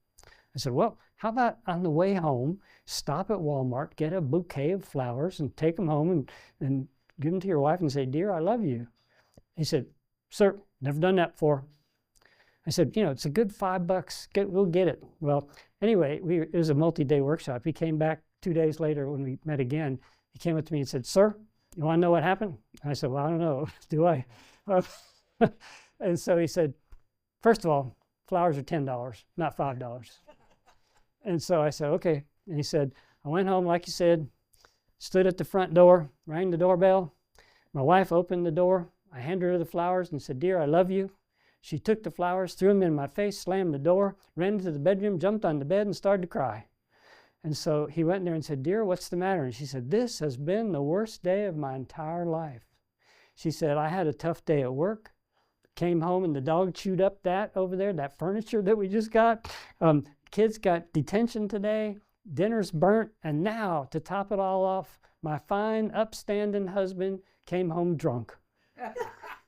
I said, "Well, how about on the way home, stop at Walmart, get a bouquet of flowers and take them home and give them to your wife and say, 'Dear, I love you.'" He said, "Sir, never done that before." I said, "You know, it's a good $5. We'll get it." Well, anyway, it was a multi-day workshop. He came back 2 days later when we met again. He came up to me and said, "Sir, you want to know what happened?" I said, "Well, I don't know. Do I?" And so he said, "First of all, flowers are $10, not $5. And so I said, "Okay." And he said, "I went home, like you said, stood at the front door, rang the doorbell. My wife opened the door. I handed her the flowers and said, 'Dear, I love you.' She took the flowers, threw them in my face, slammed the door, ran into the bedroom, jumped on the bed, and started to cry." And so he went in there and said, "Dear, what's the matter?" And she said, "This has been the worst day of my entire life." She said, "I had a tough day at work. Came home and the dog chewed up that over there, that furniture that we just got. Kids got detention today. Dinner's burnt. And now, to top it all off, my fine, upstanding husband came home drunk."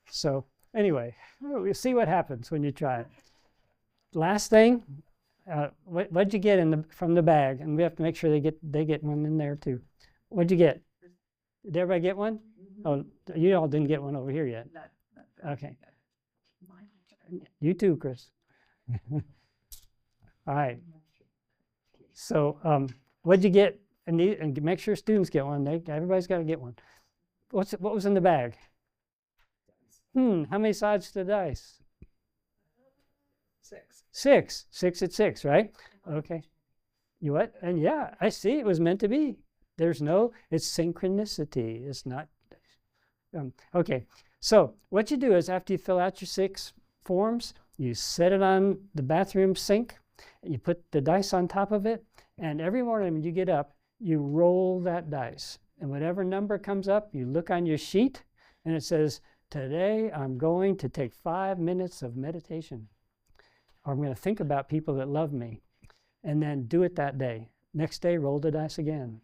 So anyway, we'll see what happens when you try it. Last thing, what'd you get from the bag? And we have to make sure they get one in there too. What'd you get? Did everybody get one? Oh, you all didn't get one over here yet. Okay. You too, Chris. All right. So what'd you get? And make sure students get one. Everybody's got to get one. What was in the bag? How many sides to the dice? 6. 6. 6 at 6, right? Okay. You what? And yeah, I see. It was meant to be. It's synchronicity. It's not. Okay. So what you do is after you fill out your 6 forms, you set it on the bathroom sink, you put the dice on top of it, and every morning when you get up, you roll that dice. And whatever number comes up, you look on your sheet, and it says, "Today I'm going to take 5 minutes of meditation." Or I'm going to think about people that love me. And then do it that day. Next day, roll the dice again.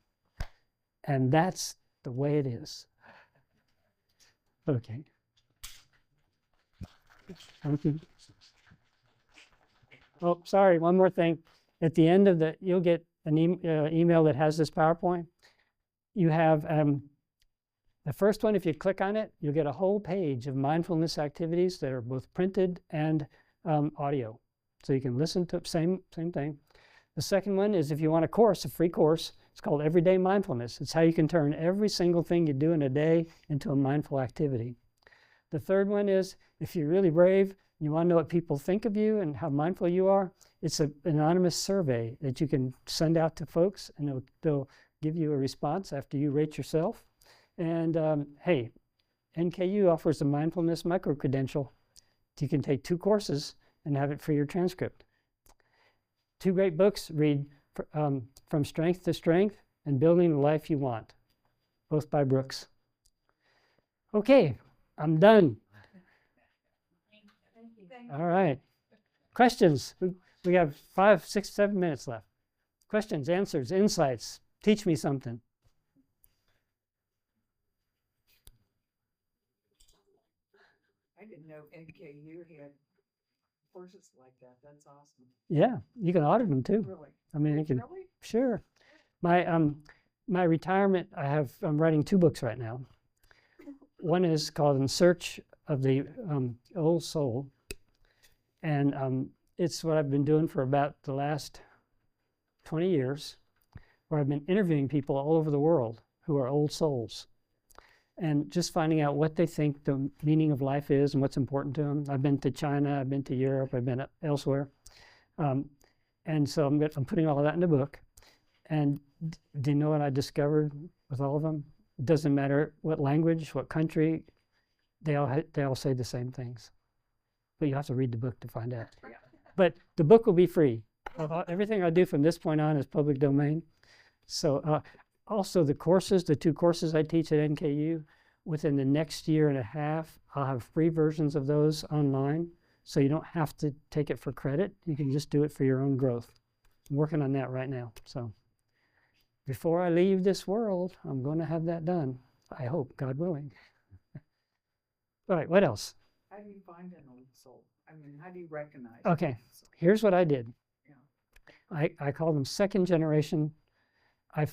And that's the way it is. Okay. Oh, sorry, one more thing. At the end of you'll get an email that has this PowerPoint. You have the first one, if you click on it, you'll get a whole page of mindfulness activities that are both printed and audio. So you can listen to same thing. The second one is if you want a free course, It's called everyday mindfulness. It's how you can turn every single thing you do in a day into a mindful activity. The third one is, if you're really brave, you want to know what people think of you and how mindful you are, it's an anonymous survey that you can send out to folks, and they'll give you a response after you rate yourself. And hey, NKU offers a mindfulness micro-credential. You can take 2 courses and have it for your transcript. 2 great books, read From Strength to Strength and Building the Life You Want, both by Brooks. Okay, I'm done. All right. Questions? We have 5, 6, 7 minutes left. Questions, answers, insights. Teach me something. I didn't know NKU had courses like that. That's awesome. Yeah, you can audit them too. Really? I mean, you can. Really? Sure. My retirement, I'm writing 2 books right now. One is called In Search of the Old Soul, and it's what I've been doing for about the last 20 years, where I've been interviewing people all over the world who are old souls, and just finding out what they think the meaning of life is and what's important to them. I've been to China, I've been to Europe, I've been elsewhere, and so I'm putting all of that in the book. And do you know what I discovered with all of them? It doesn't matter what language, what country, they all say the same things. But you have to read the book to find out. But the book will be free. Everything I do from this point on is public domain. So also the courses, the 2 courses I teach at NKU, within the next year and a half, I'll have free versions of those online. So you don't have to take it for credit. You can just do it for your own growth. I'm working on that right now. So before I leave this world, I'm going to have that done. I hope, God willing. All right, what else? How do you find an old soul? I mean, how do you recognize Okay, an old soul? here's what I did. Yeah. I call them second generation. I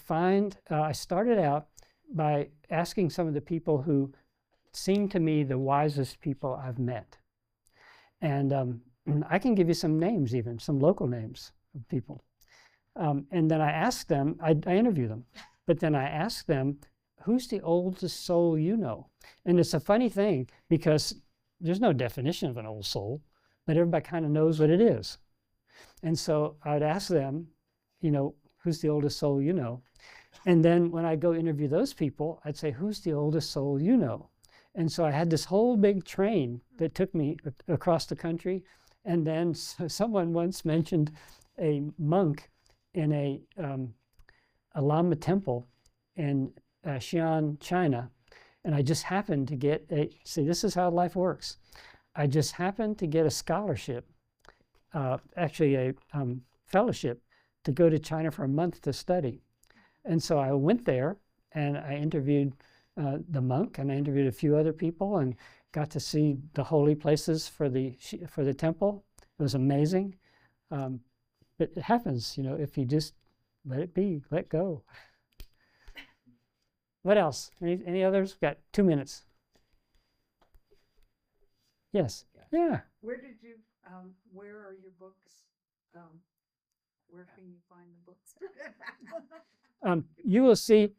started out by asking some of the people who seem to me the wisest people I've met. And I can give you some names even, some local names of people. And then I ask them, I interview them, but then I ask them, who's the oldest soul you know? And it's a funny thing because there's no definition of an old soul, but everybody kind of knows what it is. And so I'd ask them, who's the oldest soul you know? And then when I go interview those people, I'd say, who's the oldest soul you know? And so I had this whole big train that took me across the country. And then someone once mentioned a monk in a Lama temple in Xi'an, China. And I just happened to get see, this is how life works. I just happened to get a scholarship, actually a fellowship, to go to China for a month to study. And so I went there and I interviewed the monk, and I interviewed a few other people and got to see the holy places for the temple. It was amazing. But it happens, if you just let it be, let go. What else? Any others? We've got 2 minutes. Yes. Yeah. Where did you, where are your books? Where can you find the books? You will see,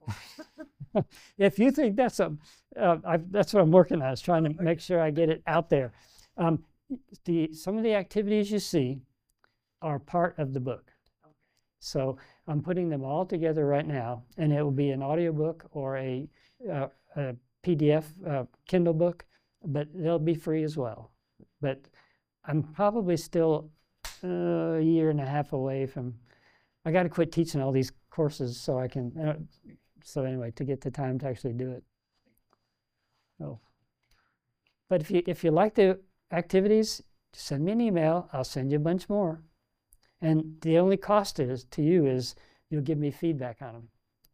if you think that's that's what I'm working on, is trying to make sure I get it out there. Some of the activities you see are part of the book. Okay. So I'm putting them all together right now, and it will be an audiobook or a PDF Kindle book, but they'll be free as well. But I'm probably still a year and a half away from, I got to quit teaching all these courses so I can, so anyway, to get the time to actually do it. Oh. But if you like the activities, send me an email. I'll send you a bunch more. And the only cost to you is you'll give me feedback on them.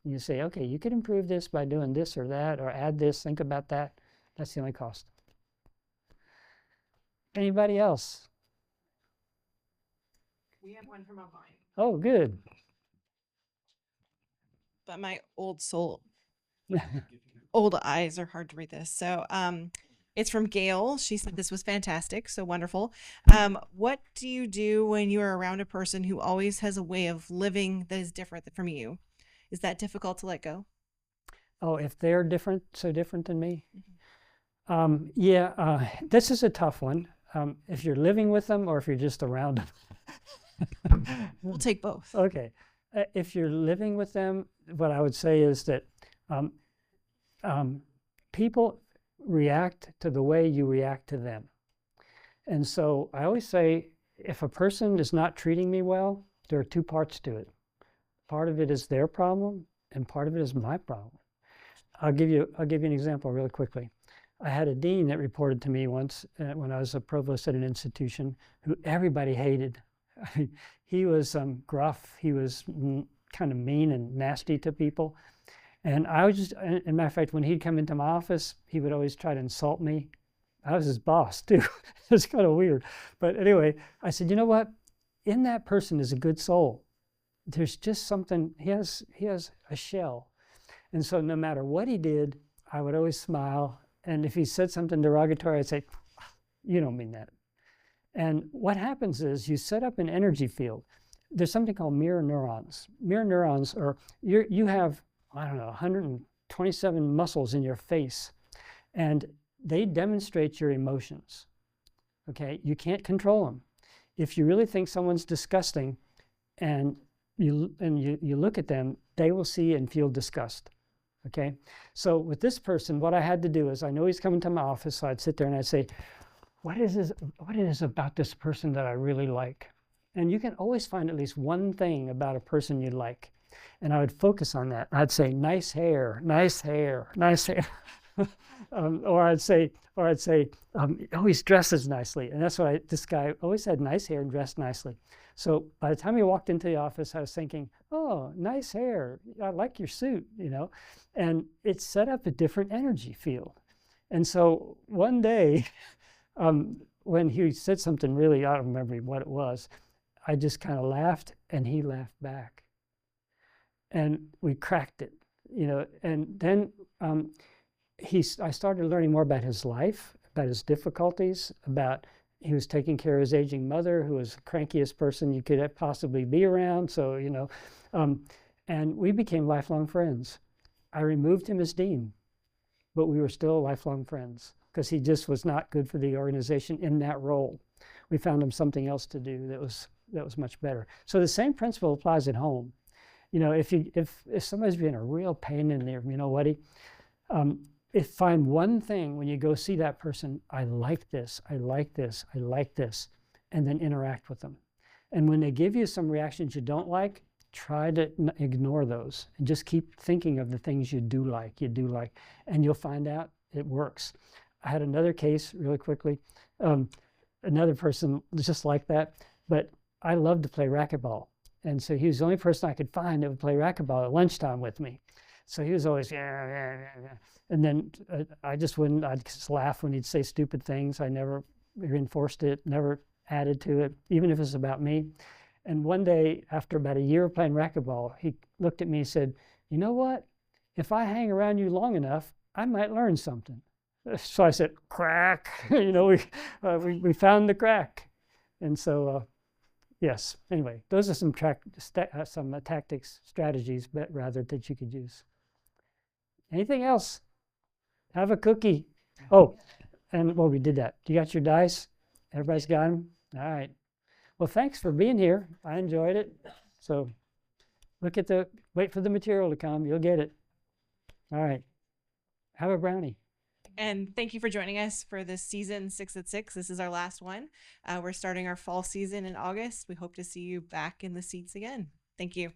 And you say, okay, you could improve this by doing this or that, or add this, think about that. That's the only cost. Anybody else? We have one from online. Oh, good. But my old soul, old eyes are hard to read this. So it's from Gail. She said this was fantastic, so wonderful. What do you do when you are around a person who always has a way of living that is different from you? Is that difficult to let go? Oh, if they're different, so different than me? Yeah, this is a tough one. If you're living with them or if you're just around them. We'll take both. Okay. If you're living with them, what I would say is that people react to the way you react to them. And so I always say, if a person is not treating me well, there are two parts to it. Part of it is their problem, and part of it is my problem. I'll give you an example really quickly. I had a dean that reported to me once when I was a provost at an institution who everybody hated. I mean, he was gruff. He was kind of mean and nasty to people. And I was just, as a matter of fact, when he'd come into my office, he would always try to insult me. I was his boss too. It's kind of weird. But anyway, I said, you know what? In that person is a good soul. There's just something, he has a shell. And so no matter what he did, I would always smile. And if he said something derogatory, I'd say, you don't mean that. And what happens is you set up an energy field. There's something called mirror neurons. Mirror neurons are, you have, I don't know, 127 muscles in your face. And they demonstrate your emotions. Okay, you can't control them. If you really think someone's disgusting and you look at them, they will see and feel disgust. Okay, so with this person, what I had to do is, I know he's coming to my office, so I'd sit there and I'd say, what is it about this person that I really like? And you can always find at least one thing about a person you like. And I would focus on that. I'd say, nice hair, nice hair, nice hair. Or I'd say, oh, he dresses nicely. And that's what this guy always had nice hair and dressed nicely. So by the time he walked into the office, I was thinking, oh, nice hair. I like your suit, you know. And it set up a different energy field. And so one day, when he said something really, I don't remember what it was, I just kind of laughed and he laughed back. And we cracked it, you know. And then I started learning more about his life, about his difficulties, about he was taking care of his aging mother, who was the crankiest person you could possibly be around. So, you know, and we became lifelong friends. I removed him as dean, but we were still lifelong friends because he just was not good for the organization in that role. We found him something else to do that was much better. So the same principle applies at home. You know, if somebody's being a real pain in there, you know, Woody, find one thing when you go see that person, I like this, I like this, I like this, and then interact with them. And when they give you some reactions you don't like, try to ignore those and just keep thinking of the things you do like, and you'll find out it works. I had another case really quickly, another person just like that, but I loved to play racquetball. And so he was the only person I could find that would play racquetball at lunchtime with me. So he was always, yeah. And then I just wouldn't, I'd just laugh when he'd say stupid things. I never reinforced it, never added to it, even if it was about me. And one day, after about a year of playing racquetball, he looked at me and said, you know what? If I hang around you long enough, I might learn something. So I said, crack. You know, we found the crack. And so, yes, anyway, those are some tactics, strategies, but rather that you could use. Anything else? Have a cookie. Oh, and well, we did that. You got your dice? Everybody's got them? All right. Well, thanks for being here. I enjoyed it. So wait for the material to come. You'll get it. All right. Have a brownie. And thank you for joining us for this season 6 at 6. This is our last one. We're starting our fall season in August. We hope to see you back in the seats again. Thank you.